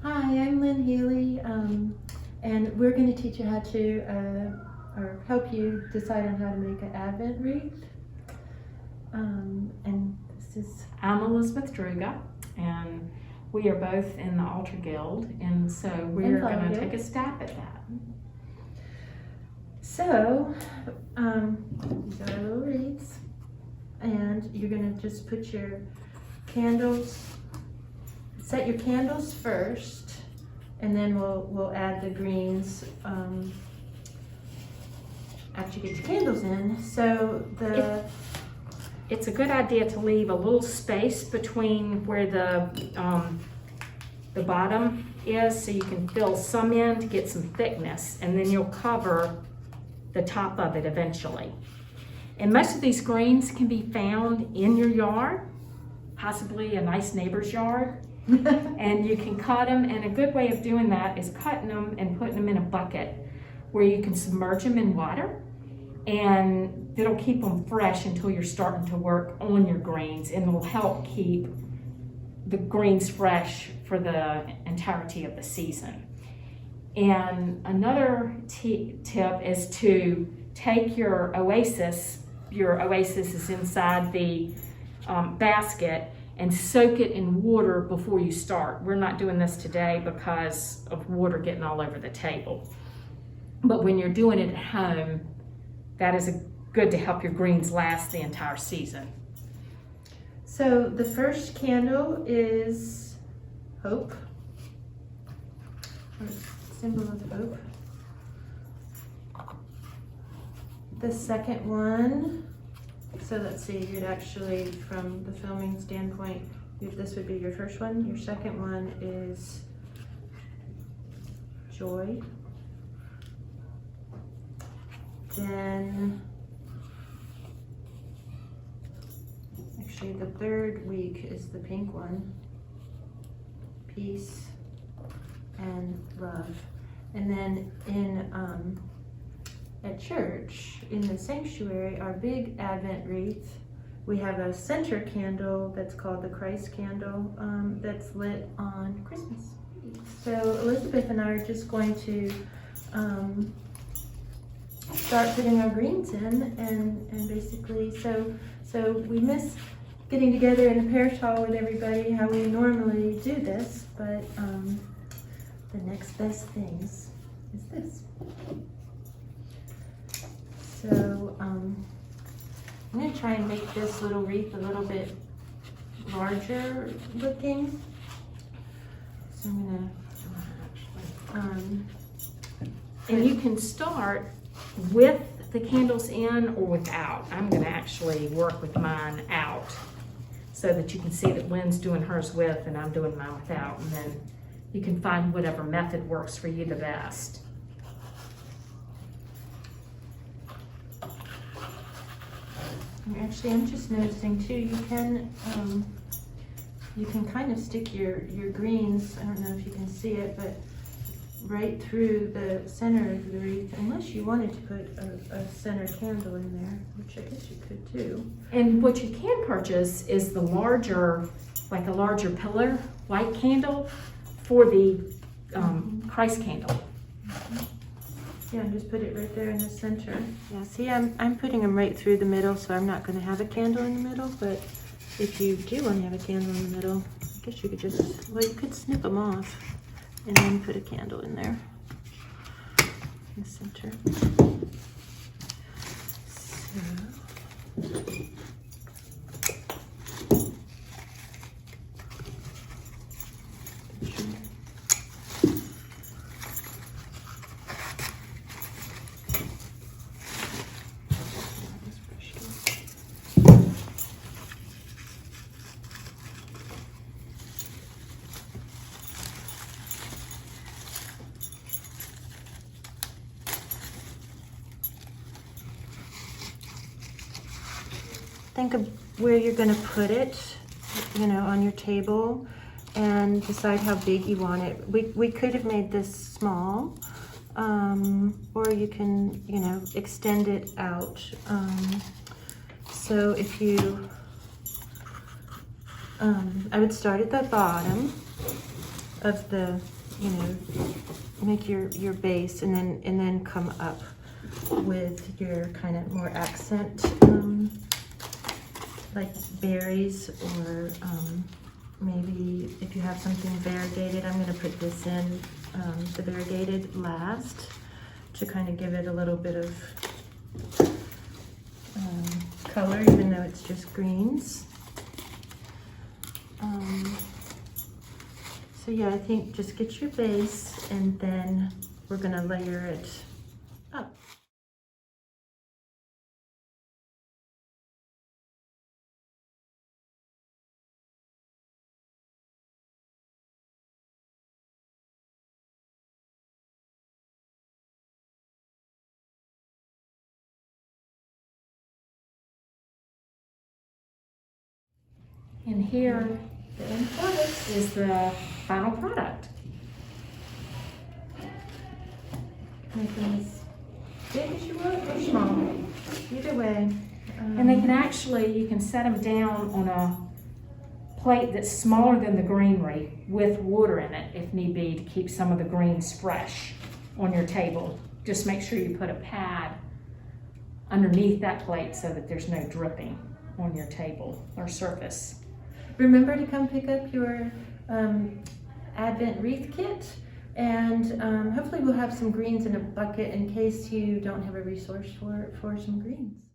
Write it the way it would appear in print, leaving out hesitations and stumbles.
Hi, I'm Lynne Healy, and we're going to teach you how to, or help you decide on how to make an Advent wreath. And this is... I'm Elizabeth Druga, and we are both in the Altar Guild, and so we're going to take a stab at that. So, these are our little wreaths, and you're going to just put your candles, set your candles first, and then we'll add the greens after you get your candles in. So it's a good idea to leave a little space between where the bottom is, so you can fill some in to get some thickness, and then you'll cover the top of it eventually. And most of these greens can be found in your yard, possibly a nice neighbor's yard. And you can cut them, and a good way of doing that is cutting them and putting them in a bucket where you can submerge them in water, and it'll keep them fresh until you're starting to work on your greens, and it'll help keep the greens fresh for the entirety of the season. And another tip is to take your oasis is inside the basket, and soak it in water before you start. We're not doing this today because of water getting all over the table. But when you're doing it at home, that is good to help your greens last the entire season. So the first candle is hope, or symbol of hope. The second one, so let's see, you'd actually, from the filming standpoint, this would be your first one. Your second one is joy. Then, actually the third week is the pink one, peace and love. And then in at church, in the sanctuary, our big Advent wreath, we have a center candle that's called the Christ candle that's lit on Christmas. So Elizabeth and I are just going to start putting our greens in, and basically, so we miss getting together in a parish hall with everybody how we normally do this, but the next best things is this. So I'm going to try and make this little wreath a little bit larger looking. So I'm going to... and you can start with the candles in or without. I'm going to actually work with mine out so that you can see that Lynne's doing hers with and I'm doing mine without, and then you can find whatever method works for you the best. Actually, I'm just noticing too, you can kind of stick your greens, I don't know if you can see it, but right through the center of the wreath, unless you wanted to put a center candle in there, which I guess you could too. And what you can purchase is the larger, like a larger pillar white candle for the Christ candle. Yeah, and just put it right there in the center. Yeah, see, I'm putting them right through the middle, so I'm not going to have a candle in the middle, but if you do want to have a candle in the middle, I guess you could just, well, you could snip them off and then put a candle in there in the center. So, think of where you're going to put it, you know, on your table, and decide how big you want it. We could have made this small, or you can, you know, extend it out. So if you, I would start at the bottom of the you know, make your base, and then come up with your kind of more accent, like berries, or maybe if you have something variegated. I'm going to put this in the variegated last to kind of give it a little bit of color, even though it's just greens. So yeah, I think just get your base, and then we're going to layer it up. And here The end product. is the final product. Make them as big as you want or small. Either way. And they can actually, you can set them down on a plate that's smaller than the greenery with water in it if need be, to keep some of the greens fresh on your table. Just make sure you put a pad underneath that plate so that there's no dripping on your table or surface. Remember to come pick up your Advent wreath kit, and hopefully we'll have some greens in a bucket in case you don't have a resource for some greens.